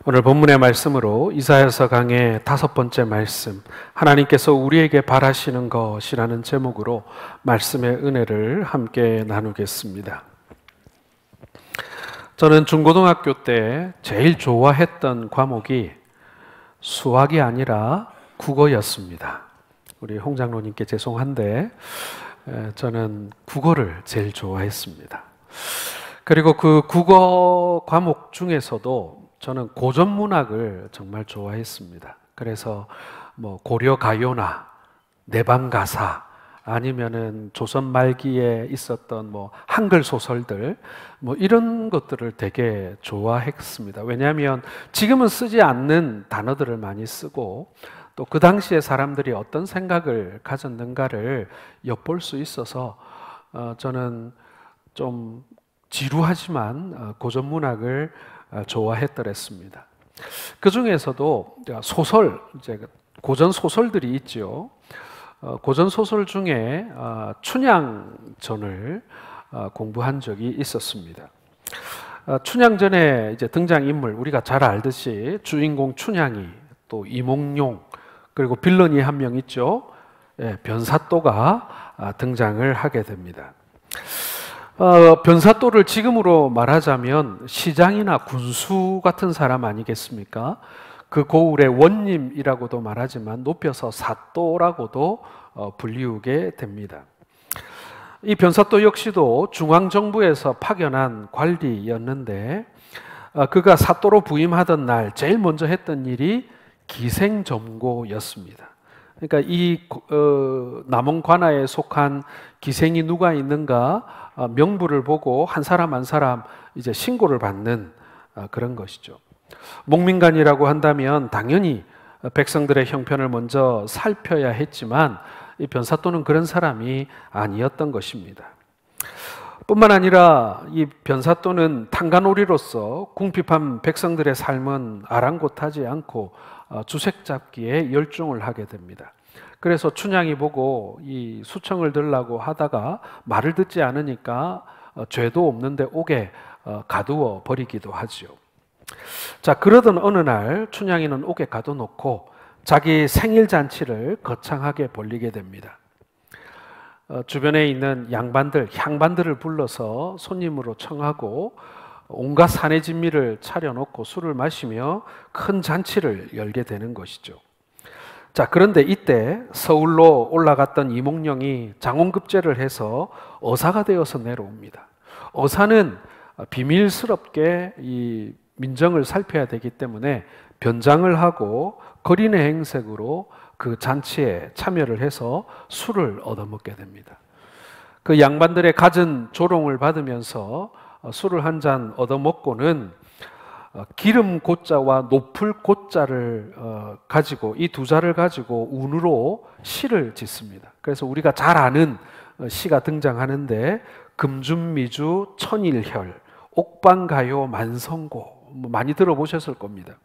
오늘 본문의 말씀으로 이사야서 강의 5번째 말씀, 하나님께서 우리에게 바라시는 것이라는 제목으로 말씀의 은혜를 함께 나누겠습니다. 저는 중고등학교 때 제일 좋아했던 과목이 수학이 아니라 국어였습니다. 우리 홍 장로님께 죄송한데 저는 국어를 제일 좋아했습니다. 그리고 그 국어 과목 중에서도 저는 고전문학을 정말 좋아했습니다. 그래서 고려 가요나 내방 가사 아니면은 조선 말기에 있었던 한글 소설들 이런 것들을 되게 좋아했습니다. 왜냐하면 지금은 쓰지 않는 단어들을 많이 쓰고 또 그 당시에 사람들이 어떤 생각을 가졌는가를 엿볼 수 있어서 저는 좀 지루하지만 고전문학을 좋아했더랬습니다. 그 중에서도 소설, 이제 고전 소설들이 있죠. 고전 소설 중에 춘향전을 공부한 적이 있었습니다. 춘향전에 이제 등장인물, 우리가 잘 알듯이 주인공 춘향이, 또 이몽룡, 그리고 빌런이 한 명 있죠. 변사또가 등장을 하게 됩니다. 변사또를 지금으로 말하자면 시장이나 군수 같은 사람 아니겠습니까? 그 고을의 원님이라고도 말하지만 높여서 사또라고도 불리우게 됩니다. 이 변사또 역시도 중앙정부에서 파견한 관리였는데 그가 사또로 부임하던 날 제일 먼저 했던 일이 기생점고였습니다. 그러니까 이 남원 관아에 속한 기생이 누가 있는가 명부를 보고 한 사람 한 사람 이제 신고를 받는 그런 것이죠. 목민관이라고 한다면 당연히 백성들의 형편을 먼저 살펴야 했지만 이 변사또는 그런 사람이 아니었던 것입니다. 뿐만 아니라 이 변사또는 탕간오리로서 궁핍한 백성들의 삶은 아랑곳하지 않고 주색 잡기에 열중을 하게 됩니다. 그래서 춘향이 보고 이 수청을 들라고 하다가 말을 듣지 않으니까 죄도 없는데 옥에 가두어 버리기도 하죠. 자, 그러던 어느 날 춘향이는 옥에 가둬놓고 자기 생일 잔치를 거창하게 벌리게 됩니다. 주변에 있는 양반들, 향반들을 불러서 손님으로 청하고 온갖 사내진미를 차려놓고 술을 마시며 큰 잔치를 열게 되는 것이죠. 자, 그런데 이때 서울로 올라갔던 이몽룡이 장원급제를 해서 어사가 되어서 내려옵니다. 어사는 비밀스럽게 이 민정을 살펴야 되기 때문에 변장을 하고 거린의 행색으로 그 잔치에 참여를 해서 술을 얻어먹게 됩니다. 그 양반들의 갖은 조롱을 받으면서 술을 한 잔 얻어먹고는 기름 고자와 높을 고자를 가지고 이 두 자를 가지고 운으로 시를 짓습니다. 그래서 우리가 잘 아는 시가 등장하는데 금준미주 천일혈, 옥방가요 만성고 많이 들어보셨을 겁니다.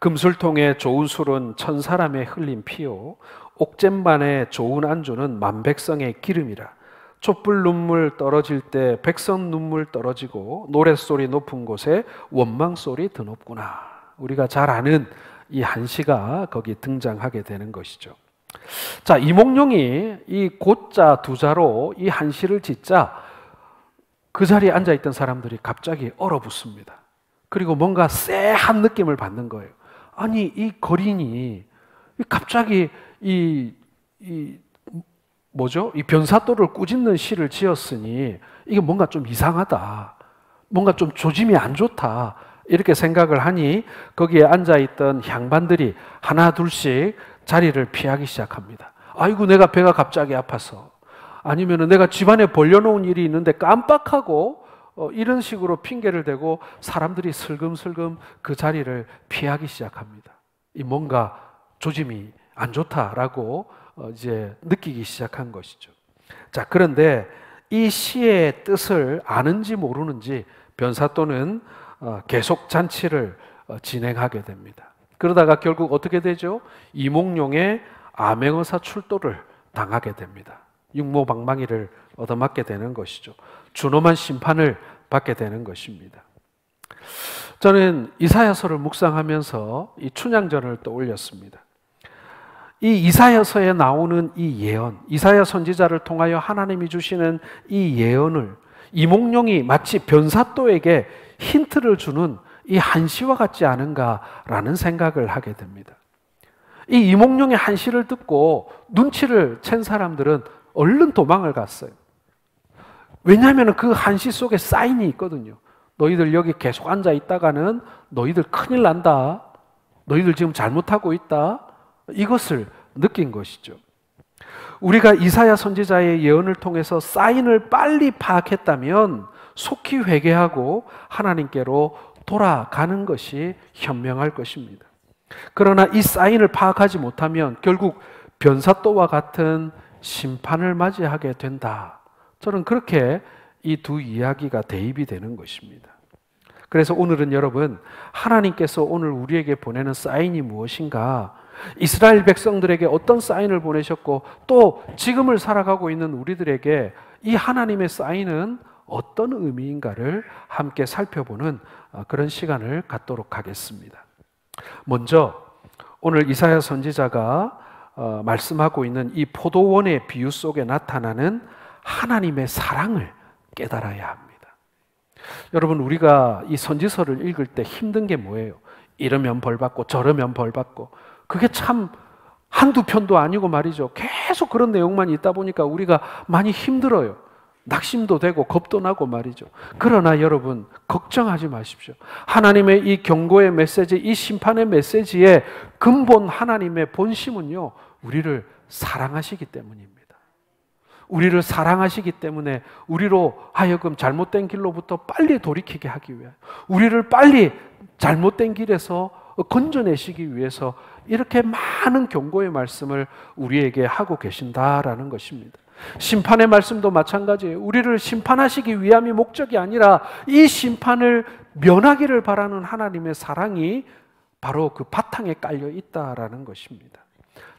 금술통에 좋은 술은 천사람의 흘린 피요, 옥잼반에 좋은 안주는 만백성의 기름이라. 촛불 눈물 떨어질 때 백성 눈물 떨어지고 노랫소리 높은 곳에 원망소리 드높구나. 우리가 잘 아는 이 한시가 거기 등장하게 되는 것이죠. 자, 이몽룡이 이 고자 두 자로 이 한시를 짓자 그 자리에 앉아있던 사람들이 갑자기 얼어붙습니다. 그리고 뭔가 쎄한 느낌을 받는 거예요. 아니, 이 거린이 갑자기 이 변사또를 꾸짖는 시를 지었으니 이게 뭔가 좀 이상하다. 뭔가 좀 조짐이 안 좋다. 이렇게 생각을 하니 거기에 앉아있던 향반들이 하나 둘씩 자리를 피하기 시작합니다. 아이고, 내가 배가 갑자기 아파서, 아니면 내가 집안에 벌려놓은 일이 있는데 깜빡하고 이런 식으로 핑계를 대고 사람들이 슬금슬금 그 자리를 피하기 시작합니다. 이 뭔가 조짐이 안 좋다라고 이제 느끼기 시작한 것이죠. 자, 그런데 이 시의 뜻을 아는지 모르는지 변사또는 계속 잔치를 진행하게 됩니다. 그러다가 결국 어떻게 되죠? 이몽룡의 암행어사 출도를 당하게 됩니다. 육모방망이를 얻어맞게 되는 것이죠. 준엄한 심판을 받게 되는 것입니다. 저는 이사야서를 묵상하면서 이 춘향전을 떠올렸습니다. 이 이사야서에 나오는 이 예언, 이사야 선지자를 통하여 하나님이 주시는 이 예언을 이몽룡이 마치 변사또에게 힌트를 주는 이 한시와 같지 않은가라는 생각을 하게 됩니다. 이 이몽룡의 한시를 듣고 눈치를 챈 사람들은 얼른 도망을 갔어요. 왜냐하면 그 한시 속에 사인이 있거든요. 너희들 여기 계속 앉아 있다가는 너희들 큰일 난다. 너희들 지금 잘못하고 있다. 이것을 느낀 것이죠. 우리가 이사야 선지자의 예언을 통해서 사인을 빨리 파악했다면 속히 회개하고 하나님께로 돌아가는 것이 현명할 것입니다. 그러나 이 사인을 파악하지 못하면 결국 변사또와 같은 심판을 맞이하게 된다. 저는 그렇게 이 두 이야기가 대입이 되는 것입니다. 그래서 오늘은 여러분, 하나님께서 오늘 우리에게 보내는 사인이 무엇인가? 이스라엘 백성들에게 어떤 사인을 보내셨고 또 지금을 살아가고 있는 우리들에게 이 하나님의 사인은 어떤 의미인가를 함께 살펴보는 그런 시간을 갖도록 하겠습니다. 먼저 오늘 이사야 선지자가 말씀하고 있는 이 포도원의 비유 속에 나타나는 하나님의 사랑을 깨달아야 합니다. 여러분, 우리가 이 선지서를 읽을 때 힘든 게 뭐예요? 이러면 벌받고 저러면 벌받고, 그게 참 한두 편도 아니고 말이죠. 계속 그런 내용만 있다 보니까 우리가 많이 힘들어요. 낙심도 되고 겁도 나고 말이죠. 그러나 여러분, 걱정하지 마십시오. 하나님의 이 경고의 메시지, 이 심판의 메시지의 근본 하나님의 본심은요, 우리를 사랑하시기 때문입니다. 우리를 사랑하시기 때문에 우리로 하여금 잘못된 길로부터 빨리 돌이키게 하기 위하여, 우리를 빨리 잘못된 길에서 건져내시기 위해서 이렇게 많은 경고의 말씀을 우리에게 하고 계신다라는 것입니다. 심판의 말씀도 마찬가지예요. 우리를 심판하시기 위함이 목적이 아니라 이 심판을 면하기를 바라는 하나님의 사랑이 바로 그 바탕에 깔려 있다라는 것입니다.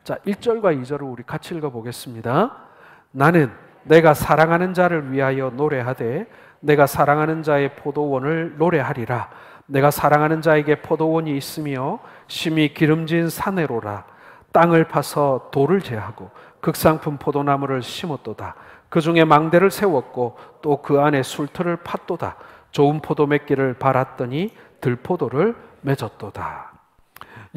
자, 1절과 2절을 우리 같이 읽어보겠습니다. 나는 내가 사랑하는 자를 위하여 노래하되 내가 사랑하는 자의 포도원을 노래하리라. 내가 사랑하는 자에게 포도원이 있으며 심히 기름진 사내로라. 땅을 파서 돌을 제하고 극상품 포도나무를 심었도다. 그 중에 망대를 세웠고 또 그 안에 술틀을 팠도다. 좋은 포도 맺기를 바랐더니 들포도를 맺었도다.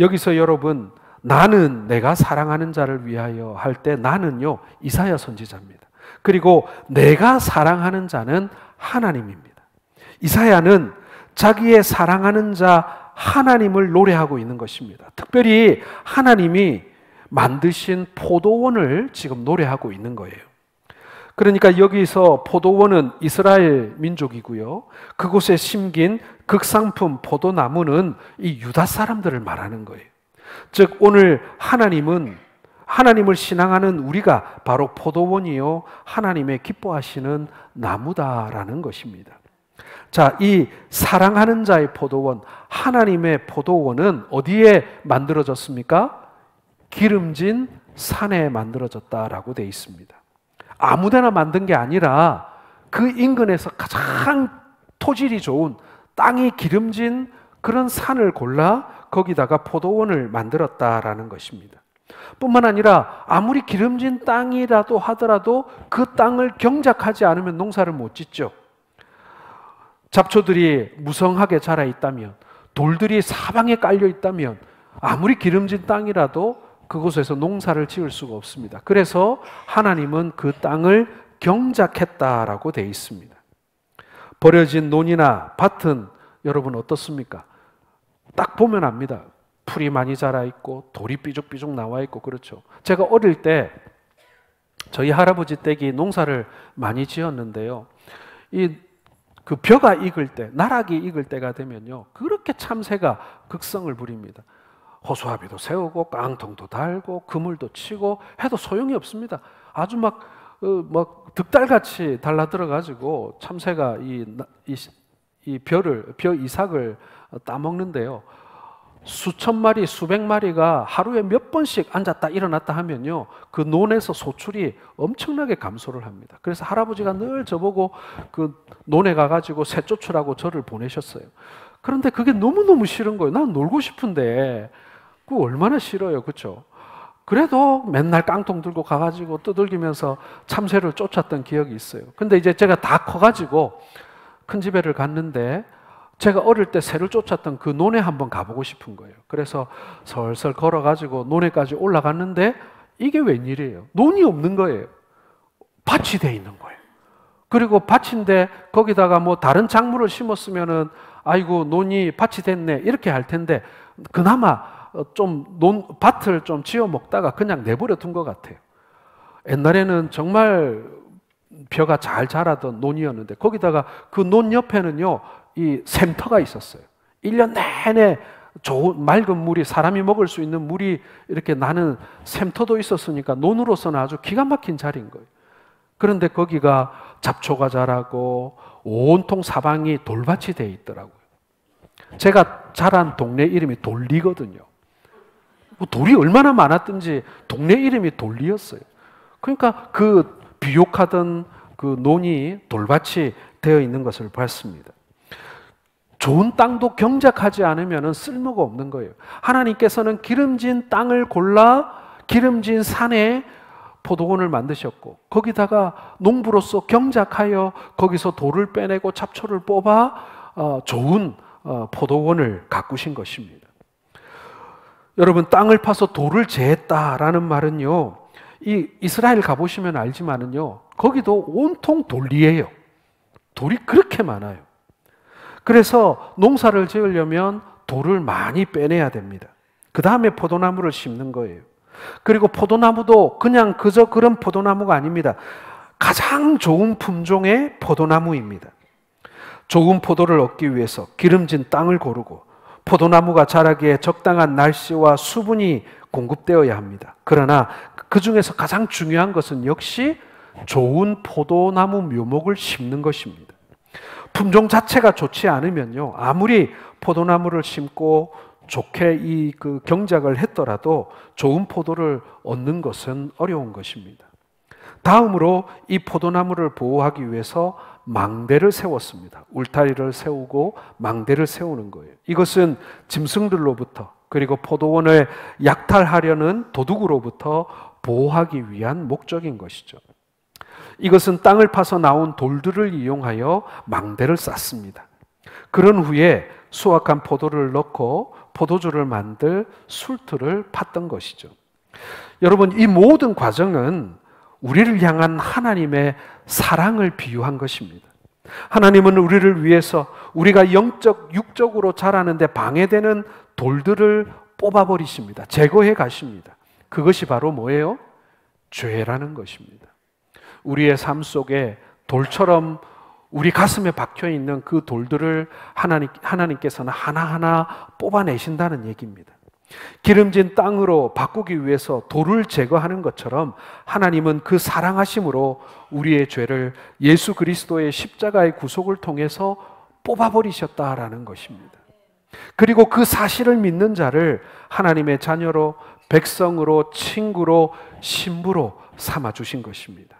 여기서 여러분, 나는 내가 사랑하는 자를 위하여 할 때 나는요, 이사야 선지자입니다. 그리고 내가 사랑하는 자는 하나님입니다. 이사야는 자기의 사랑하는 자 하나님을 노래하고 있는 것입니다. 특별히 하나님이 만드신 포도원을 지금 노래하고 있는 거예요. 그러니까 여기서 포도원은 이스라엘 민족이고요, 그곳에 심긴 극상품 포도나무는 이 유다 사람들을 말하는 거예요. 즉 오늘 하나님을 신앙하는 우리가 바로 포도원이요 하나님의 기뻐하시는 나무다라는 것입니다. 자, 이 사랑하는 자의 포도원, 하나님의 포도원은 어디에 만들어졌습니까? 기름진 산에 만들어졌다라고 되어 있습니다. 아무데나 만든 게 아니라 그 인근에서 가장 토질이 좋은 땅이 기름진 그런 산을 골라 거기다가 포도원을 만들었다라는 것입니다. 뿐만 아니라 아무리 기름진 땅이라도 하더라도 그 땅을 경작하지 않으면 농사를 못 짓죠. 잡초들이 무성하게 자라 있다면, 돌들이 사방에 깔려 있다면 아무리 기름진 땅이라도 그곳에서 농사를 지을 수가 없습니다. 그래서 하나님은 그 땅을 경작했다라고 되어 있습니다. 버려진 논이나 밭은 여러분 어떻습니까? 딱 보면 압니다. 풀이 많이 자라 있고 돌이 삐죽삐죽 나와 있고 그렇죠. 제가 어릴 때 저희 할아버지 댁이 농사를 많이 지었는데요, 그 벼가 익을 때, 나락이 익을 때가 되면요, 그렇게 참새가 극성을 부립니다. 호수아비도 세우고 깡통도 달고 그물도 치고 해도 소용이 없습니다. 아주 막 득달같이 달라들어가지고 참새가 벼 이삭을 따먹는데요, 수천 마리, 수백 마리가 하루에 몇 번씩 앉았다 일어났다 하면요, 그 논에서 소출이 엄청나게 감소를 합니다. 그래서 할아버지가 늘 저보고 그 논에 가가지고 새 쫓으라고 저를 보내셨어요. 그런데 그게 너무너무 싫은 거예요. 난 놀고 싶은데 그거 얼마나 싫어요. 그렇죠? 그래도 맨날 깡통 들고 가가지고 두들기면서 참새를 쫓았던 기억이 있어요. 근데 이제 제가 다 커가지고 큰 집에를 갔는데 제가 어릴 때 새를 쫓았던 그 논에 한번 가보고 싶은 거예요. 그래서 설설 걸어가지고 논에까지 올라갔는데 이게 웬일이에요? 논이 없는 거예요. 밭이 돼 있는 거예요. 그리고 밭인데 거기다가 뭐 다른 작물을 심었으면은 아이고 논이 밭이 됐네 이렇게 할 텐데 그나마 좀 밭을 좀 지어 먹다가 그냥 내버려 둔 것 같아요. 옛날에는 정말 벼가 잘 자라던 논이었는데 거기다가 그 논 옆에는요 이 샘터가 있었어요. 1년 내내 좋은 맑은 물이 사람이 먹을 수 있는 물이 이렇게 나는 샘터도 있었으니까 논으로서는 아주 기가 막힌 자리인 거예요. 그런데 거기가 잡초가 자라고 온통 사방이 돌밭이 되어 있더라고요. 제가 자란 동네 이름이 돌리거든요. 뭐 돌이 얼마나 많았든지 동네 이름이 돌리였어요. 그러니까 그 비옥하던 그 논이 돌밭이 되어 있는 것을 봤습니다. 좋은 땅도 경작하지 않으면 쓸모가 없는 거예요. 하나님께서는 기름진 땅을 골라 기름진 산에 포도원을 만드셨고 거기다가 농부로서 경작하여 거기서 돌을 빼내고 잡초를 뽑아 좋은 포도원을 가꾸신 것입니다. 여러분 땅을 파서 돌을 재했다라는 말은요 이 이스라엘 가보시면 알지만은요 거기도 온통 돌이에요. 돌이 그렇게 많아요. 그래서 농사를 지으려면 돌을 많이 빼내야 됩니다. 그 다음에 포도나무를 심는 거예요. 그리고 포도나무도 그냥 그저 그런 포도나무가 아닙니다. 가장 좋은 품종의 포도나무입니다. 좋은 포도를 얻기 위해서 기름진 땅을 고르고 포도나무가 자라기에 적당한 날씨와 수분이 공급되어야 합니다. 그러나 그 중에서 가장 중요한 것은 역시 좋은 포도나무 묘목을 심는 것입니다. 품종 자체가 좋지 않으면요, 아무리 포도나무를 심고 좋게 그 경작을 했더라도 좋은 포도를 얻는 것은 어려운 것입니다. 다음으로 이 포도나무를 보호하기 위해서 망대를 세웠습니다. 울타리를 세우고 망대를 세우는 거예요. 이것은 짐승들로부터 그리고 포도원을 약탈하려는 도둑으로부터 보호하기 위한 목적인 것이죠. 이것은 땅을 파서 나온 돌들을 이용하여 망대를 쌓습니다. 그런 후에 수확한 포도를 넣고 포도주를 만들 술틀을 팠던 것이죠. 여러분, 이 모든 과정은 우리를 향한 하나님의 사랑을 비유한 것입니다. 하나님은 우리를 위해서 우리가 육적으로 자라는데 방해되는 돌들을 뽑아버리십니다. 제거해 가십니다. 그것이 바로 뭐예요? 죄라는 것입니다. 우리의 삶 속에 돌처럼 우리 가슴에 박혀있는 그 돌들을 하나님께서는 하나하나 뽑아내신다는 얘기입니다. 기름진 땅으로 바꾸기 위해서 돌을 제거하는 것처럼 하나님은 그 사랑하심으로 우리의 죄를 예수 그리스도의 십자가의 구속을 통해서 뽑아버리셨다라는 것입니다. 그리고 그 사실을 믿는 자를 하나님의 자녀로, 백성으로, 친구로, 신부로 삼아주신 것입니다.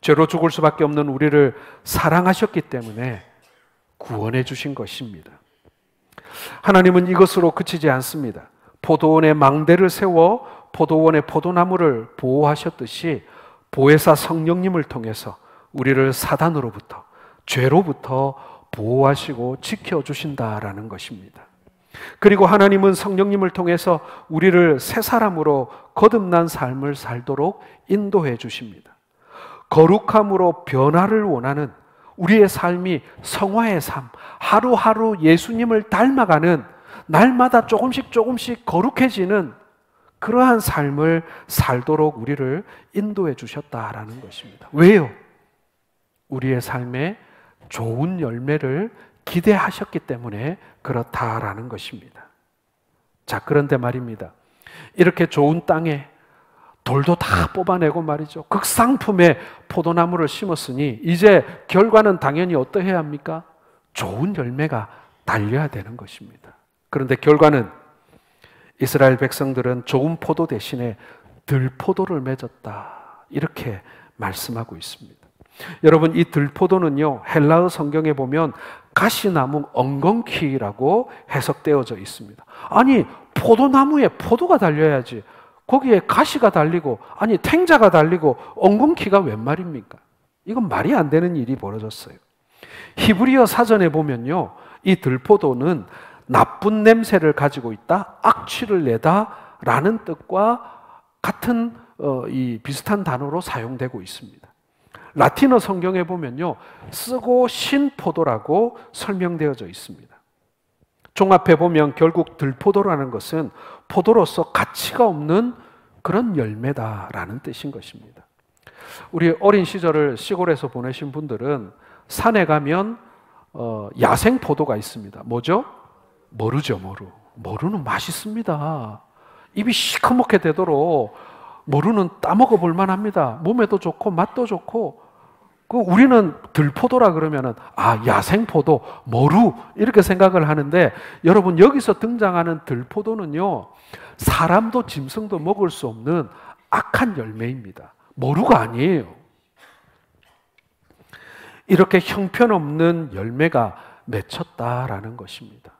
죄로 죽을 수밖에 없는 우리를 사랑하셨기 때문에 구원해 주신 것입니다. 하나님은 이것으로 그치지 않습니다. 포도원에 망대를 세워 포도원의 포도나무를 보호하셨듯이 보혜사 성령님을 통해서 우리를 사단으로부터, 죄로부터 보호하시고 지켜주신다라는 것입니다. 그리고 하나님은 성령님을 통해서 우리를 새 사람으로 거듭난 삶을 살도록 인도해 주십니다. 거룩함으로 변화를 원하는 우리의 삶이 성화의 삶, 하루하루 예수님을 닮아가는 날마다 조금씩 거룩해지는 그러한 삶을 살도록 우리를 인도해 주셨다라는 것입니다. 왜요? 우리의 삶에 좋은 열매를 기대하셨기 때문에 그렇다라는 것입니다. 자, 그런데 말입니다. 이렇게 좋은 땅에 돌도 다 뽑아내고 말이죠. 극상품의 포도나무를 심었으니 이제 결과는 당연히 어떠해야 합니까? 좋은 열매가 달려야 되는 것입니다. 그런데 결과는 이스라엘 백성들은 좋은 포도 대신에 들포도를 맺었다. 이렇게 말씀하고 있습니다. 여러분, 이 들포도는요, 헬라어 성경에 보면 가시나무 엉겅퀴라고 해석되어져 있습니다. 아니, 포도나무에 포도가 달려야지 거기에 가시가 달리고, 아니 탱자가 달리고 엉겅퀴가 웬 말입니까? 이건 말이 안 되는 일이 벌어졌어요. 히브리어 사전에 보면요, 이 들포도는 나쁜 냄새를 가지고 있다, 악취를 내다 라는 뜻과 같은 이 비슷한 단어로 사용되고 있습니다. 라틴어 성경에 보면요, 쓰고 신 포도라고 설명되어져 있습니다. 종합해 보면 결국 들포도라는 것은 포도로서 가치가 없는 그런 열매다라는 뜻인 것입니다. 우리 어린 시절을 시골에서 보내신 분들은 산에 가면 야생 포도가 있습니다. 뭐죠? 머루죠, 머루. 머루는 맛있습니다. 입이 시커멓게 되도록 머루는 따먹어 볼 만합니다. 몸에도 좋고 맛도 좋고. 우리는 들포도라 그러면은 야생 포도, 머루 이렇게 생각을 하는데, 여러분 여기서 등장하는 들포도는요, 사람도 짐승도 먹을 수 없는 악한 열매입니다. 머루가 아니에요. 이렇게 형편없는 열매가 맺혔다라는 것입니다.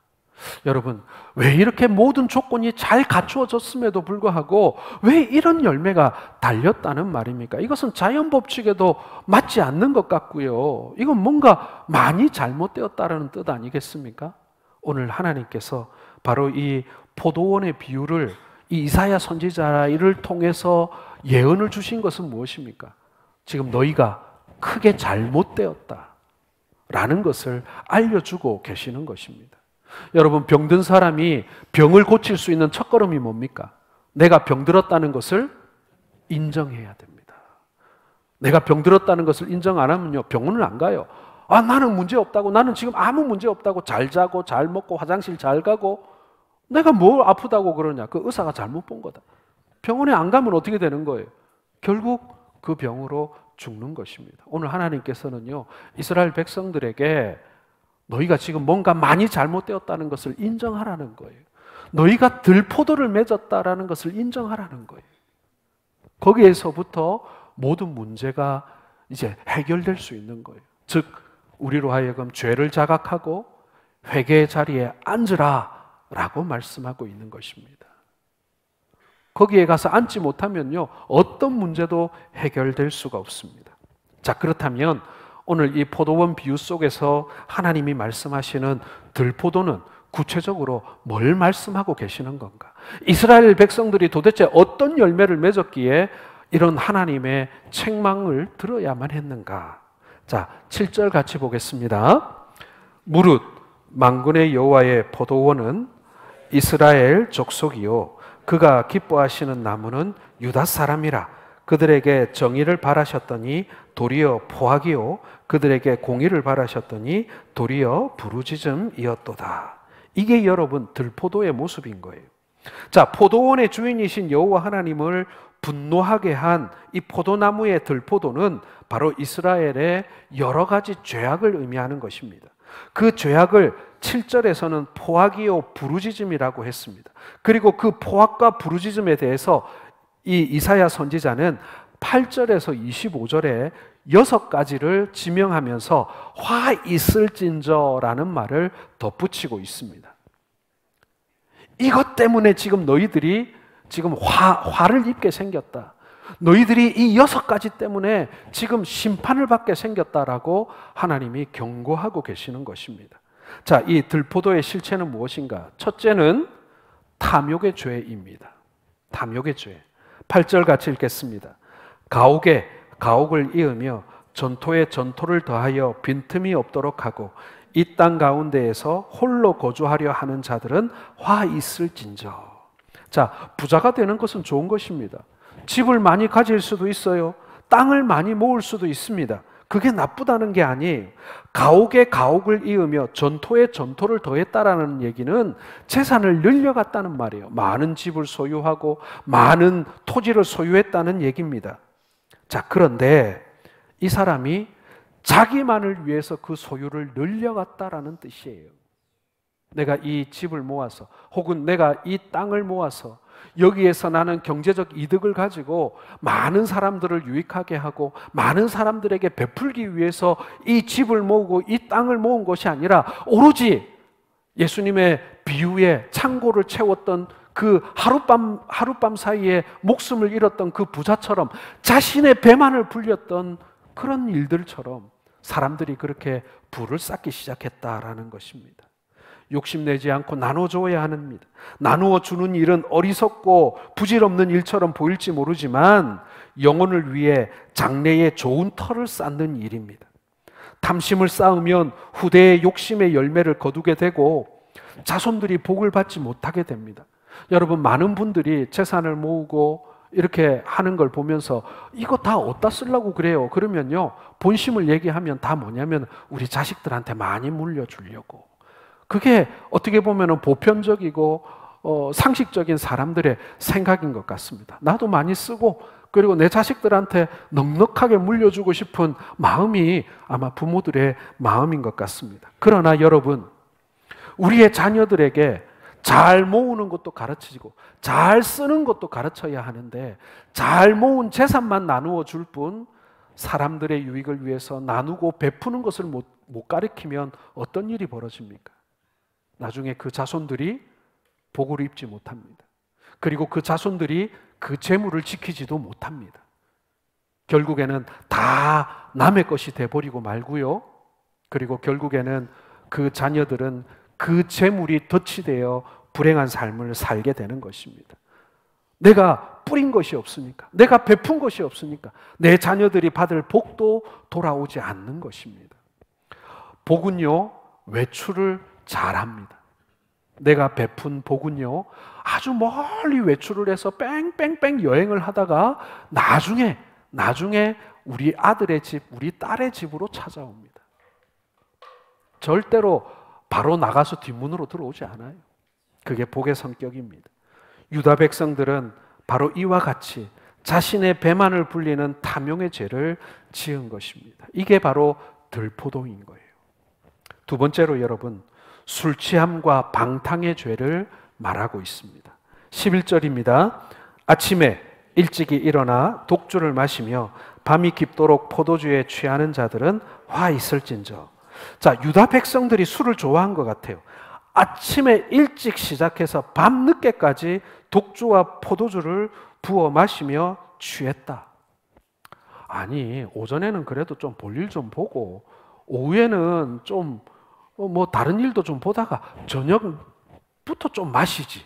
여러분, 왜 이렇게 모든 조건이 잘 갖추어졌음에도 불구하고 왜 이런 열매가 달렸다는 말입니까? 이것은 자연 법칙에도 맞지 않는 것 같고요. 이건 뭔가 많이 잘못되었다는 뜻 아니겠습니까? 오늘 하나님께서 바로 이 포도원의 비유를 이 이사야 선지자를 통해서 예언을 주신 것은 무엇입니까? 지금 너희가 크게 잘못되었다 라는 것을 알려주고 계시는 것입니다. 여러분, 병든 사람이 병을 고칠 수 있는 첫걸음이 뭡니까? 내가 병들었다는 것을 인정해야 됩니다. 내가 병들었다는 것을 인정 안 하면요, 병원을 안 가요. 나는 문제 없다고, 나는 지금 아무 문제 없다고, 잘 자고 잘 먹고 화장실 잘 가고, 내가 뭘 아프다고 그러냐? 그 의사가 잘못 본 거다. 병원에 안 가면 어떻게 되는 거예요? 결국 그 병으로 죽는 것입니다. 오늘 하나님께서는요, 이스라엘 백성들에게 너희가 지금 뭔가 많이 잘못되었다는 것을 인정하라는 거예요. 너희가 들포도를 맺었다라는 것을 인정하라는 거예요. 거기에서부터 모든 문제가 이제 해결될 수 있는 거예요. 즉, 우리로 하여금 죄를 자각하고 회개의 자리에 앉으라 라고 말씀하고 있는 것입니다. 거기에 가서 앉지 못하면요, 어떤 문제도 해결될 수가 없습니다. 자, 그렇다면 오늘 이 포도원 비유 속에서 하나님이 말씀하시는 들포도는 구체적으로 뭘 말씀하고 계시는 건가? 이스라엘 백성들이 도대체 어떤 열매를 맺었기에 이런 하나님의 책망을 들어야만 했는가? 자, 7절 같이 보겠습니다. 무릇 만군의 여호와의 포도원은 이스라엘 족속이요 그가 기뻐하시는 나무는 유다 사람이라. 그들에게 정의를 바라셨더니 도리어 포악이요 그들에게 공의를 바라셨더니 도리어 부르짖음이었도다. 이게 여러분 들포도의 모습인 거예요. 자, 포도원의 주인이신 여호와 하나님을 분노하게 한 이 포도나무의 들포도는 바로 이스라엘의 여러 가지 죄악을 의미하는 것입니다. 그 죄악을 7절에서는 포악이요 부르짖음이라고 했습니다. 그리고 그 포악과 부르짖음에 대해서 이 이사야 선지자는 8절에서 25절에 6가지를 지명하면서 화 있을진저라는 말을 덧붙이고 있습니다. 이것 때문에 지금 너희들이 지금 화를 입게 생겼다. 너희들이 이 6가지 때문에 지금 심판을 받게 생겼다라고 하나님이 경고하고 계시는 것입니다. 자, 이 들포도의 실체는 무엇인가? 첫째는 탐욕의 죄입니다. 탐욕의 죄. 8절 같이 읽겠습니다. 가옥에 가옥을 이으며 전토에 전토를 더하여 빈틈이 없도록 하고 이 땅 가운데에서 홀로 거주하려 하는 자들은 화 있을진저. 자, 부자가 되는 것은 좋은 것입니다. 집을 많이 가질 수도 있어요. 땅을 많이 모을 수도 있습니다. 그게 나쁘다는 게 아니에요. 가옥에 가옥을 이으며 전토에 전토를 더했다라는 얘기는 재산을 늘려갔다는 말이에요. 많은 집을 소유하고 많은 토지를 소유했다는 얘기입니다. 자, 그런데 이 사람이 자기만을 위해서 그 소유를 늘려갔다라는 뜻이에요. 내가 이 집을 모아서 혹은 내가 이 땅을 모아서 여기에서 나는 경제적 이득을 가지고 많은 사람들을 유익하게 하고 많은 사람들에게 베풀기 위해서 이 집을 모으고 이 땅을 모은 것이 아니라 오로지 예수님의 비유에 창고를 채웠던 그 하룻밤 사이에 목숨을 잃었던 그 부자처럼 자신의 배만을 불렸던 그런 일들처럼 사람들이 그렇게 부를 쌓기 시작했다라는 것입니다. 욕심내지 않고 나눠줘야 합니다. 나누어 주는 일은 어리석고 부질없는 일처럼 보일지 모르지만 영혼을 위해 장래에 좋은 터를 쌓는 일입니다. 탐심을 쌓으면 후대의 욕심의 열매를 거두게 되고 자손들이 복을 받지 못하게 됩니다. 여러분, 많은 분들이 재산을 모으고 이렇게 하는 걸 보면서 이거 다 어디다 쓰려고 그래요? 그러면요, 본심을 얘기하면 다 뭐냐면 우리 자식들한테 많이 물려주려고. 그게 어떻게 보면 보편적이고 상식적인 사람들의 생각인 것 같습니다. 나도 많이 쓰고 그리고 내 자식들한테 넉넉하게 물려주고 싶은 마음이 아마 부모들의 마음인 것 같습니다. 그러나 여러분, 우리의 자녀들에게 잘 모으는 것도 가르치고 잘 쓰는 것도 가르쳐야 하는데 잘 모은 재산만 나누어 줄 뿐 사람들의 유익을 위해서 나누고 베푸는 것을 못 가르치면 어떤 일이 벌어집니까? 나중에 그 자손들이 복을 입지 못합니다. 그리고 그 자손들이 그 재물을 지키지도 못합니다. 결국에는 다 남의 것이 돼버리고 말고요. 그리고 결국에는 그 자녀들은 그 재물이 덫이 되어 불행한 삶을 살게 되는 것입니다. 내가 뿌린 것이 없으니까, 내가 베푼 것이 없으니까 내 자녀들이 받을 복도 돌아오지 않는 것입니다. 복은요, 외출을 잘합니다. 내가 베푼 복은요, 아주 멀리 외출을 해서 뺑뺑뺑 여행을 하다가 나중에 우리 아들의 집, 우리 딸의 집으로 찾아옵니다. 절대로 바로 나가서 뒷문으로 들어오지 않아요. 그게 복의 성격입니다. 유다 백성들은 바로 이와 같이 자신의 배만을 불리는 탐욕의 죄를 지은 것입니다. 이게 바로 들포동인 거예요. 두 번째로 여러분, 술 취함과 방탕의 죄를 말하고 있습니다. 11절입니다. 아침에 일찍이 일어나 독주를 마시며 밤이 깊도록 포도주에 취하는 자들은 화 있을진저. 자, 유다 백성들이 술을 좋아한 것 같아요. 아침에 일찍 시작해서 밤 늦게까지 독주와 포도주를 부어 마시며 취했다. 아니, 오전에는 그래도 좀 볼일 좀 보고 오후에는 좀 다른 일도 좀 보다가 저녁부터 좀 마시지,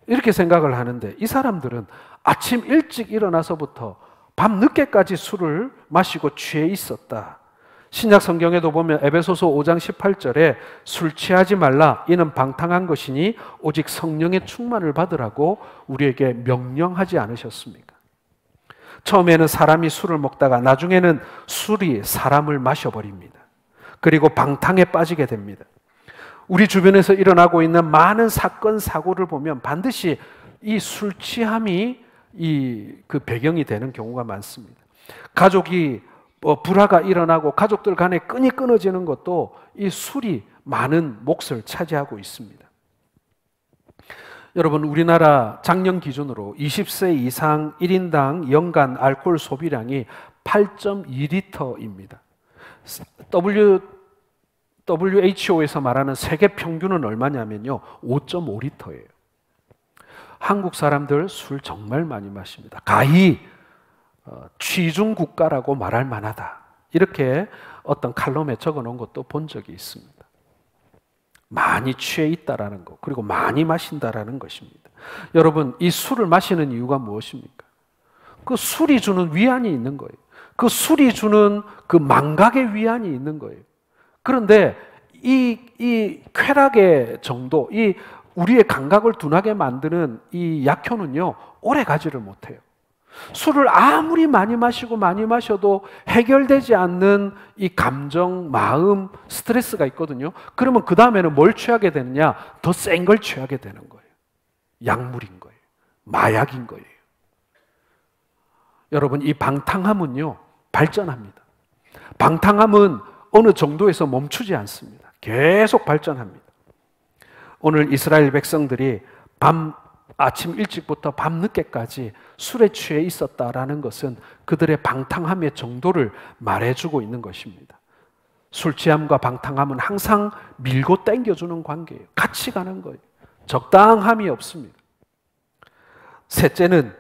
이렇게 생각을 하는데 이 사람들은 아침 일찍 일어나서부터 밤 늦게까지 술을 마시고 취해 있었다. 신약 성경에도 보면 에베소서 5장 18절에 술 취하지 말라, 이는 방탕한 것이니 오직 성령의 충만을 받으라고 우리에게 명령하지 않으셨습니까? 처음에는 사람이 술을 먹다가 나중에는 술이 사람을 마셔버립니다. 그리고 방탕에 빠지게 됩니다. 우리 주변에서 일어나고 있는 많은 사건, 사고를 보면 반드시 이 술 취함이 그 배경이 되는 경우가 많습니다. 가족이 불화가 일어나고 가족들 간에 끈이 끊어지는 것도 이 술이 많은 몫을 차지하고 있습니다. 여러분, 우리나라 작년 기준으로 20세 이상 1인당 연간 알코올 소비량이 8.2리터입니다. WHO에서 말하는 세계 평균은 얼마냐면요, 5.5리터예요. 한국 사람들 술 정말 많이 마십니다. 가히 취중 국가라고 말할 만하다, 이렇게 어떤 칼럼에 적어 놓은 것도 본 적이 있습니다. 많이 취해 있다라는 것, 그리고 많이 마신다라는 것입니다. 여러분, 이 술을 마시는 이유가 무엇입니까? 그 술이 주는 위안이 있는 거예요. 그 술이 주는 그 망각의 위안이 있는 거예요. 그런데 이 쾌락의 정도, 이 우리의 감각을 둔하게 만드는 이 약효는요, 오래 가지를 못해요. 술을 아무리 많이 마시고 많이 마셔도 해결되지 않는 이 감정, 마음, 스트레스가 있거든요. 그러면 그 다음에는 뭘 취하게 되느냐? 더 센 걸 취하게 되는 거예요. 약물인 거예요. 마약인 거예요. 여러분, 이 방탕함은요, 발전합니다. 방탕함은 어느 정도에서 멈추지 않습니다. 계속 발전합니다. 오늘 이스라엘 백성들이 아침 일찍부터 밤 늦게까지 술에 취해 있었다라는 것은 그들의 방탕함의 정도를 말해주고 있는 것입니다. 술 취함과 방탕함은 항상 밀고 당겨주는 관계예요. 같이 가는 거예요. 적당함이 없습니다. 셋째는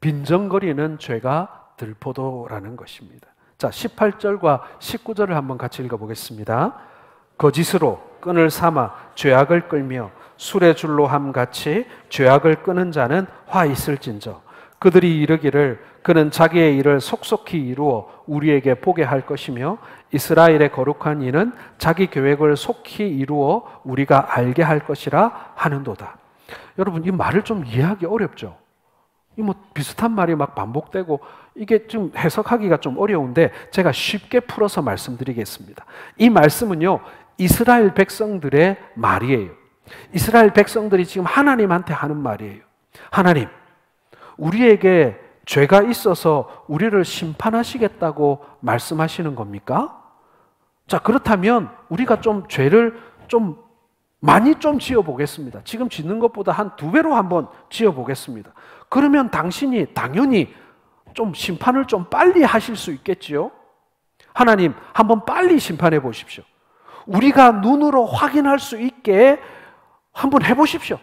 빈정거리는 죄가 들포도라는 것입니다. 자, 18절과 19절을 한번 같이 읽어보겠습니다. 거짓으로 끈을 삼아 죄악을 끌며 술의 줄로 함같이 죄악을 끄는 자는 화 있을진저. 그들이 이르기를 그는 자기의 일을 속속히 이루어 우리에게 보게 할 것이며 이스라엘의 거룩한 이는 자기 계획을 속히 이루어 우리가 알게 할 것이라 하는도다. 여러분, 이 말을 좀 이해하기 어렵죠? 이 뭐 비슷한 말이 막 반복되고 이게 좀 해석하기가 좀 어려운데 제가 쉽게 풀어서 말씀드리겠습니다. 이 말씀은요, 이스라엘 백성들의 말이에요. 이스라엘 백성들이 지금 하나님한테 하는 말이에요. 하나님, 우리에게 죄가 있어서 우리를 심판하시겠다고 말씀하시는 겁니까? 자, 그렇다면 우리가 좀 죄를 좀 많이 좀 지어보겠습니다. 지금 짓는 것보다 한 2배로 한번 지어보겠습니다. 그러면 당신이 당연히 좀 심판을 좀 빨리 하실 수 있겠지요? 하나님, 한번 빨리 심판해 보십시오. 우리가 눈으로 확인할 수 있게 한번 해보십시오.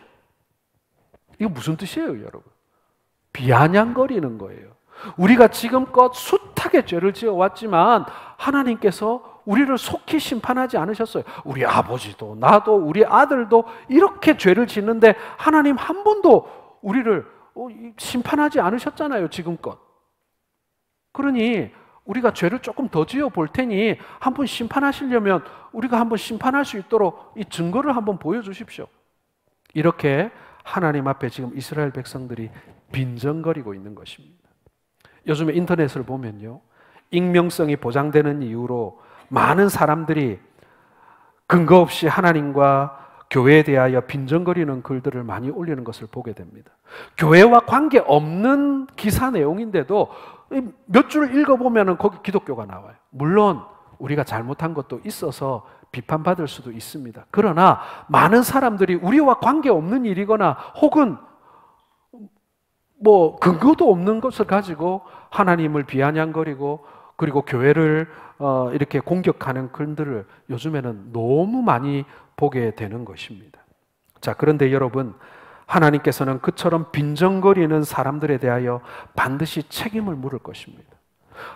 이거 무슨 뜻이에요, 여러분? 비아냥거리는 거예요. 우리가 지금껏 숱하게 죄를 지어왔지만 하나님께서 우리를 속히 심판하지 않으셨어요. 우리 아버지도 나도 우리 아들도 이렇게 죄를 짓는데 하나님 한 번도 우리를 심판하지 않으셨잖아요, 지금껏. 그러니 우리가 죄를 조금 더 지어 볼 테니 한번 심판하시려면 우리가 한번 심판할 수 있도록 이 증거를 한번 보여주십시오. 이렇게 하나님 앞에 지금 이스라엘 백성들이 빈정거리고 있는 것입니다. 요즘에 인터넷을 보면요, 익명성이 보장되는 이유로 많은 사람들이 근거 없이 하나님과 교회에 대하여 빈정거리는 글들을 많이 올리는 것을 보게 됩니다. 교회와 관계없는 기사 내용인데도 몇 줄 읽어보면 거기 기독교가 나와요. 물론 우리가 잘못한 것도 있어서 비판받을 수도 있습니다. 그러나 많은 사람들이 우리와 관계없는 일이거나 혹은 뭐 근거도 없는 것을 가지고 하나님을 비아냥거리고 그리고 교회를 이렇게 공격하는 글들을 요즘에는 너무 많이 보게 되는 것입니다. 자, 그런데 여러분, 하나님께서는 그처럼 빈정거리는 사람들에 대하여 반드시 책임을 물을 것입니다.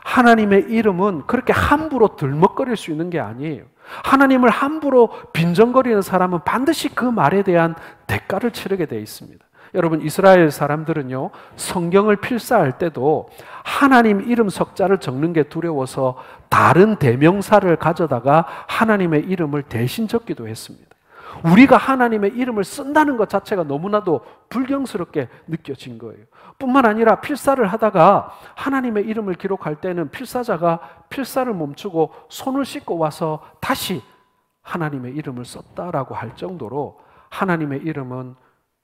하나님의 이름은 그렇게 함부로 들먹거릴 수 있는 게 아니에요. 하나님을 함부로 빈정거리는 사람은 반드시 그 말에 대한 대가를 치르게 되어 있습니다. 여러분, 이스라엘 사람들은요, 성경을 필사할 때도 하나님 이름 석자를 적는 게 두려워서 다른 대명사를 가져다가 하나님의 이름을 대신 적기도 했습니다. 우리가 하나님의 이름을 쓴다는 것 자체가 너무나도 불경스럽게 느껴진 거예요. 뿐만 아니라 필사를 하다가 하나님의 이름을 기록할 때는 필사자가 필사를 멈추고 손을 씻고 와서 다시 하나님의 이름을 썼다라고 할 정도로 하나님의 이름은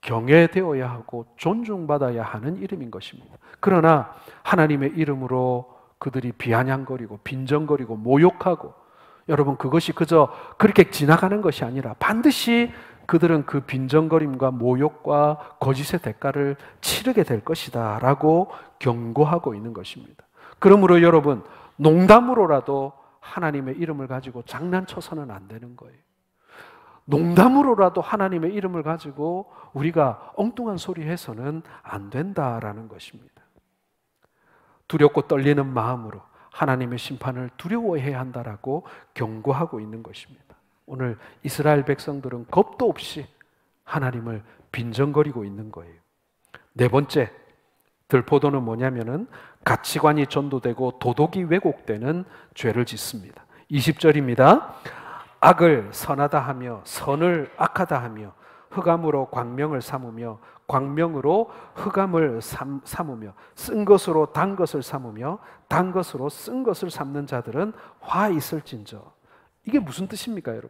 경외되어야 하고 존중받아야 하는 이름인 것입니다. 그러나 하나님의 이름으로 그들이 비아냥거리고 빈정거리고 모욕하고, 여러분, 그것이 그저 그렇게 지나가는 것이 아니라 반드시 그들은 그 빈정거림과 모욕과 거짓의 대가를 치르게 될 것이다 라고 경고하고 있는 것입니다. 그러므로 여러분, 농담으로라도 하나님의 이름을 가지고 장난쳐서는 안 되는 거예요. 농담으로라도 하나님의 이름을 가지고 우리가 엉뚱한 소리 해서는 안 된다라는 것입니다. 두렵고 떨리는 마음으로 하나님의 심판을 두려워해야 한다라고 경고하고 있는 것입니다. 오늘 이스라엘 백성들은 겁도 없이 하나님을 빈정거리고 있는 거예요. 네 번째, 들포도는 뭐냐면은 가치관이 전도되고 도덕이 왜곡되는 죄를 짓습니다. 20절입니다. 악을 선하다 하며 선을 악하다 하며 흑암으로 광명을 삼으며 광명으로 흑암을 삼으며 쓴 것으로 단 것을 삼으며 단 것으로 쓴 것을 삼는 자들은 화 있을진저. 이게 무슨 뜻입니까, 여러분?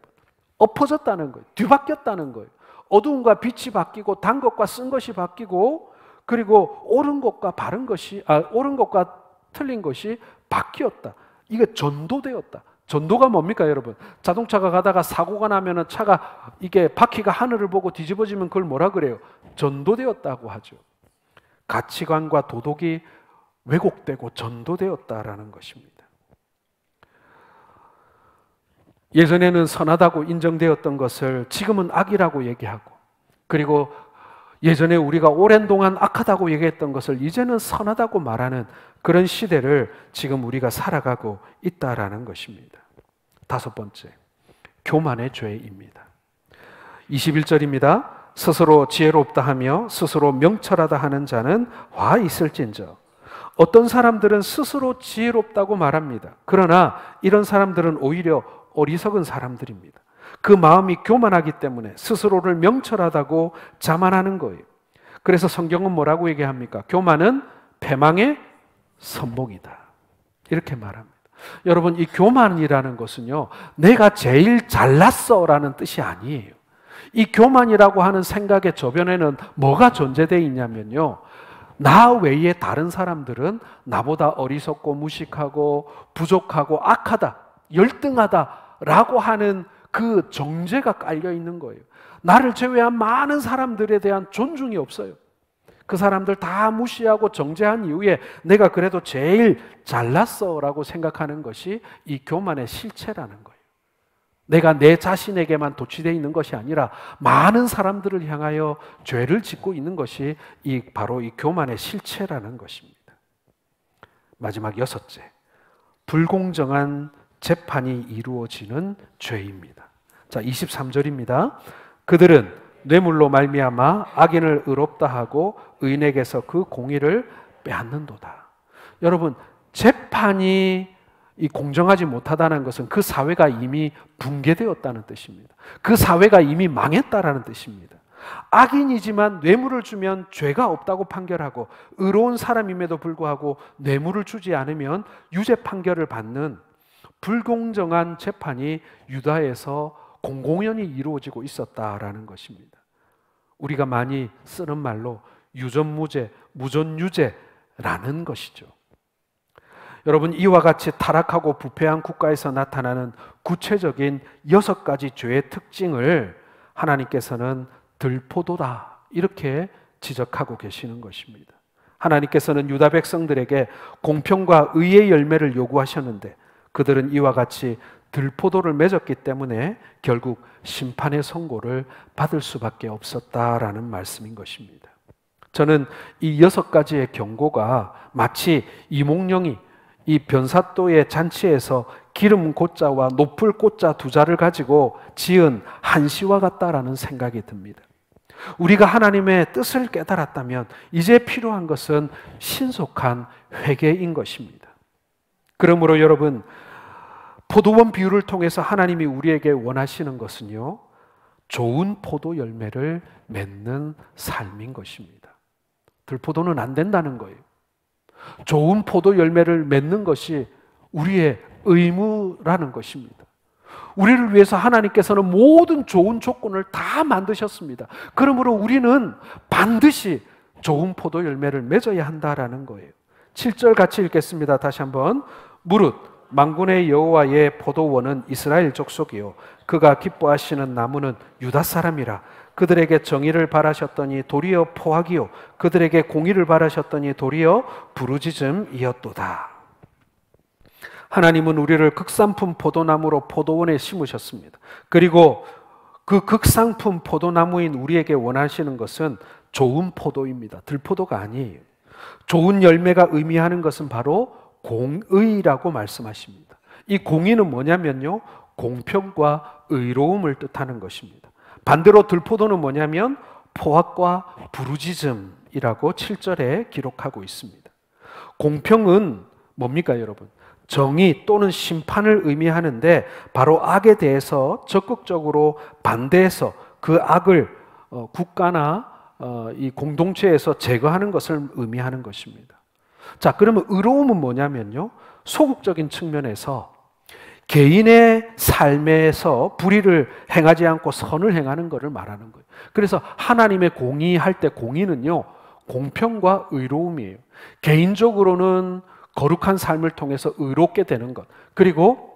엎어졌다는 거예요. 뒤바뀌었다는 거예요. 어두움과 빛이 바뀌고 단 것과 쓴 것이 바뀌고 그리고 옳은 것과 옳은 것과 틀린 것이 바뀌었다. 이게 전도되었다. 전도가 뭡니까, 여러분? 자동차가 가다가 사고가 나면은 차가 이게 바퀴가 하늘을 보고 뒤집어지면 그걸 뭐라 그래요? 전도되었다고 하죠. 가치관과 도덕이 왜곡되고 전도되었다라는 것입니다. 예전에는 선하다고 인정되었던 것을 지금은 악이라고 얘기하고, 그리고 예전에 우리가 오랜 동안 악하다고 얘기했던 것을 이제는 선하다고 말하는 그런 시대를 지금 우리가 살아가고 있다라는 것입니다. 다섯 번째, 교만의 죄입니다. 21절입니다. 스스로 지혜롭다 하며 스스로 명철하다 하는 자는 화 있을진저. 어떤 사람들은 스스로 지혜롭다고 말합니다. 그러나 이런 사람들은 오히려 어리석은 사람들입니다. 그 마음이 교만하기 때문에 스스로를 명철하다고 자만하는 거예요. 그래서 성경은 뭐라고 얘기합니까? 교만은 패망의 선봉이다, 이렇게 말합니다. 여러분, 이 교만이라는 것은요, 내가 제일 잘났어 라는 뜻이 아니에요. 이 교만이라고 하는 생각의 저변에는 뭐가 존재되어 있냐면요, 나 외에 다른 사람들은 나보다 어리석고 무식하고 부족하고 악하다, 열등하다라고 하는 그 정죄가 깔려 있는 거예요. 나를 제외한 많은 사람들에 대한 존중이 없어요. 그 사람들 다 무시하고 정죄한 이후에 내가 그래도 제일 잘났어 라고 생각하는 것이 이 교만의 실체라는 거예요. 내가 내 자신에게만 도취되어 있는 것이 아니라 많은 사람들을 향하여 죄를 짓고 있는 것이 바로 이 교만의 실체라는 것입니다. 마지막 여섯째, 불공정한 재판이 이루어지는 죄입니다. 자, 23절입니다. 그들은 뇌물로 말미암아 악인을 의롭다 하고 의인에게서 그 공의를 빼앗는도다. 여러분, 재판이 공정하지 못하다는 것은 그 사회가 이미 붕괴되었다는 뜻입니다. 그 사회가 이미 망했다라는 뜻입니다. 악인이지만 뇌물을 주면 죄가 없다고 판결하고, 의로운 사람임에도 불구하고 뇌물을 주지 않으면 유죄 판결을 받는 불공정한 재판이 유다에서 공공연히 이루어지고 있었다라는 것입니다. 우리가 많이 쓰는 말로 유전무죄, 무전유죄라는 것이죠. 여러분, 이와 같이 타락하고 부패한 국가에서 나타나는 구체적인 6가지 죄의 특징을 하나님께서는 들포도다, 이렇게 지적하고 계시는 것입니다. 하나님께서는 유다 백성들에게 공평과 의의 열매를 요구하셨는데 그들은 이와 같이 들포도를 맺었기 때문에 결국 심판의 선고를 받을 수밖에 없었다라는 말씀인 것입니다. 저는 이 6가지의 경고가 마치 이몽룡이 이 변사또의 잔치에서 기름 고자와 높을 고자 2자를 가지고 지은 한시와 같다라는 생각이 듭니다. 우리가 하나님의 뜻을 깨달았다면 이제 필요한 것은 신속한 회개인 것입니다. 그러므로 여러분, 포도원 비유를 통해서 하나님이 우리에게 원하시는 것은요, 좋은 포도 열매를 맺는 삶인 것입니다. 들포도는 안 된다는 거예요. 좋은 포도 열매를 맺는 것이 우리의 의무라는 것입니다. 우리를 위해서 하나님께서는 모든 좋은 조건을 다 만드셨습니다. 그러므로 우리는 반드시 좋은 포도 열매를 맺어야 한다라는 거예요. 7절 같이 읽겠습니다. 다시 한번. 무릇 만군의 여호와의 포도원은 이스라엘 족속이요 그가 기뻐하시는 나무는 유다 사람이라. 그들에게 정의를 바라셨더니 도리어 포악이요 그들에게 공의를 바라셨더니 도리어 부르짖음이었도다. 하나님은 우리를 극상품 포도나무로 포도원에 심으셨습니다. 그리고 그 극상품 포도나무인 우리에게 원하시는 것은 좋은 포도입니다. 들포도가 아니에요. 좋은 열매가 의미하는 것은 바로 공의라고 말씀하십니다. 이 공의는 뭐냐면요, 공평과 의로움을 뜻하는 것입니다. 반대로 들포도는 뭐냐면 포악과 부르짖음이라고 7절에 기록하고 있습니다. 공평은 뭡니까, 여러분? 정의 또는 심판을 의미하는데 바로 악에 대해서 적극적으로 반대해서 그 악을 국가나 이 공동체에서 제거하는 것을 의미하는 것입니다. 자, 그러면 의로움은 뭐냐면요, 소극적인 측면에서 개인의 삶에서 불의를 행하지 않고 선을 행하는 것을 말하는 거예요. 그래서 하나님의 공의할 때 공의는요, 공평과 의로움이에요. 개인적으로는 거룩한 삶을 통해서 의롭게 되는 것, 그리고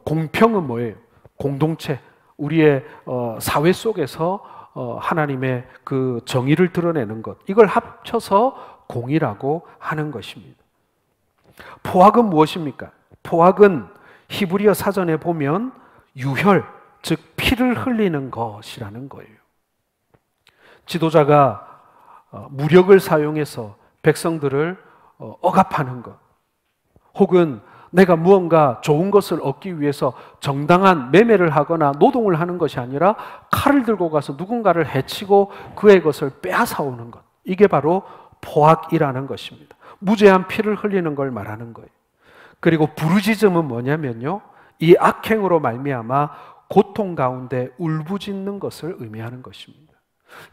공평은 뭐예요? 공동체, 우리의 사회 속에서 하나님의 그 정의를 드러내는 것, 이걸 합쳐서 공의라고 하는 것입니다. 포악은 무엇입니까? 포악은 히브리어 사전에 보면 유혈, 즉 피를 흘리는 것이라는 거예요. 지도자가 무력을 사용해서 백성들을 억압하는 것, 혹은 내가 무언가 좋은 것을 얻기 위해서 정당한 매매를 하거나 노동을 하는 것이 아니라 칼을 들고 가서 누군가를 해치고 그의 것을 빼앗아오는 것, 이게 바로 포악이라는 것입니다. 무죄한 피를 흘리는 걸 말하는 거예요. 그리고 부르짖음은 뭐냐면요, 이 악행으로 말미암아 고통 가운데 울부짖는 것을 의미하는 것입니다.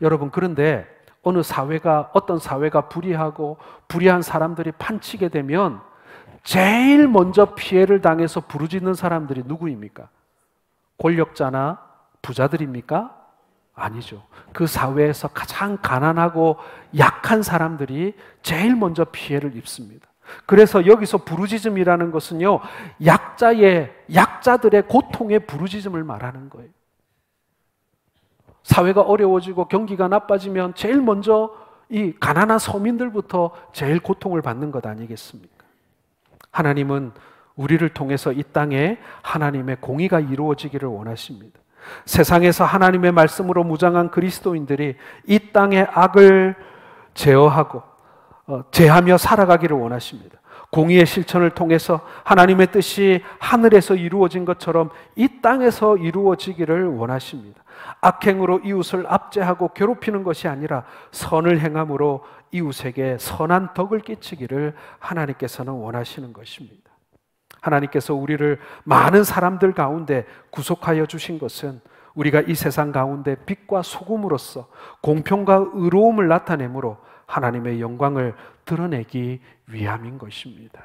여러분, 그런데 어떤 사회가 불의하고 불의한 사람들이 판치게 되면 제일 먼저 피해를 당해서 부르짖는 사람들이 누구입니까? 권력자나 부자들입니까? 아니죠. 그 사회에서 가장 가난하고 약한 사람들이 제일 먼저 피해를 입습니다. 그래서 여기서 부르짖음이라는 것은요, 약자들의 고통의 부르짖음을 말하는 거예요. 사회가 어려워지고 경기가 나빠지면 제일 먼저 이 가난한 서민들부터 제일 고통을 받는 것 아니겠습니까? 하나님은 우리를 통해서 이 땅에 하나님의 공의가 이루어지기를 원하십니다. 세상에서 하나님의 말씀으로 무장한 그리스도인들이 이 땅의 악을 제어하고 제하며 살아가기를 원하십니다. 공의의 실천을 통해서 하나님의 뜻이 하늘에서 이루어진 것처럼 이 땅에서 이루어지기를 원하십니다. 악행으로 이웃을 압제하고 괴롭히는 것이 아니라 선을 행함으로 이웃에게 선한 덕을 끼치기를 하나님께서는 원하시는 것입니다. 하나님께서 우리를 많은 사람들 가운데 구속하여 주신 것은 우리가 이 세상 가운데 빛과 소금으로서 공평과 의로움을 나타내므로 하나님의 영광을 드러내기 위함인 것입니다.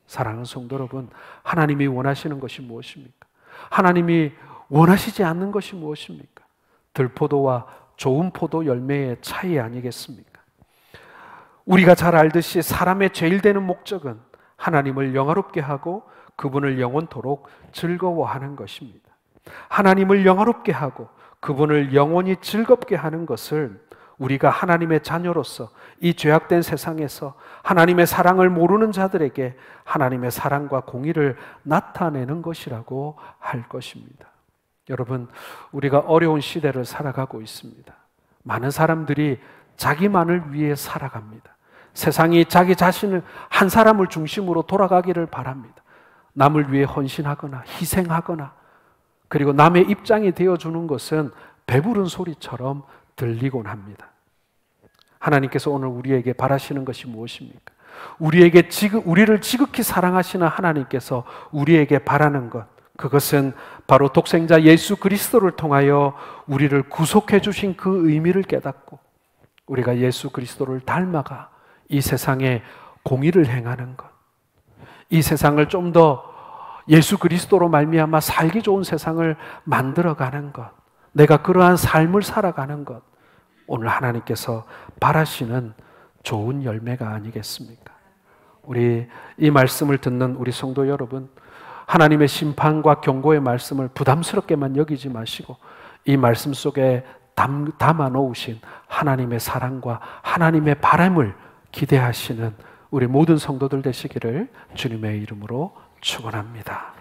사랑하는 성도 여러분, 하나님이 원하시는 것이 무엇입니까? 하나님이 원하시지 않는 것이 무엇입니까? 들포도와 좋은 포도 열매의 차이 아니겠습니까? 우리가 잘 알듯이 사람의 제일 되는 목적은 하나님을 영화롭게 하고 그분을 영원토록 즐거워하는 것입니다. 하나님을 영화롭게 하고 그분을 영원히 즐겁게 하는 것을 우리가 하나님의 자녀로서 이 죄악된 세상에서 하나님의 사랑을 모르는 자들에게 하나님의 사랑과 공의를 나타내는 것이라고 할 것입니다. 여러분, 우리가 어려운 시대를 살아가고 있습니다. 많은 사람들이 자기만을 위해 살아갑니다. 세상이 자기 자신을, 한 사람을 중심으로 돌아가기를 바랍니다. 남을 위해 헌신하거나 희생하거나, 그리고 남의 입장이 되어주는 것은 배부른 소리처럼 들리곤 합니다. 하나님께서 오늘 우리에게 바라시는 것이 무엇입니까? 우리를 지극히 사랑하시는 하나님께서 우리에게 바라는 것, 그것은 바로 독생자 예수 그리스도를 통하여 우리를 구속해 주신 그 의미를 깨닫고 우리가 예수 그리스도를 닮아가 이 세상에 공의를 행하는 것, 이 세상을 좀 더 예수 그리스도로 말미암아 살기 좋은 세상을 만들어가는 것, 내가 그러한 삶을 살아가는 것, 오늘 하나님께서 바라시는 좋은 열매가 아니겠습니까? 우리 이 말씀을 듣는 우리 성도 여러분, 하나님의 심판과 경고의 말씀을 부담스럽게만 여기지 마시고 이 말씀 속에 담아 놓으신 하나님의 사랑과 하나님의 바람을 기대하시는 우리 모든 성도들 되시기를 주님의 이름으로 축원합니다.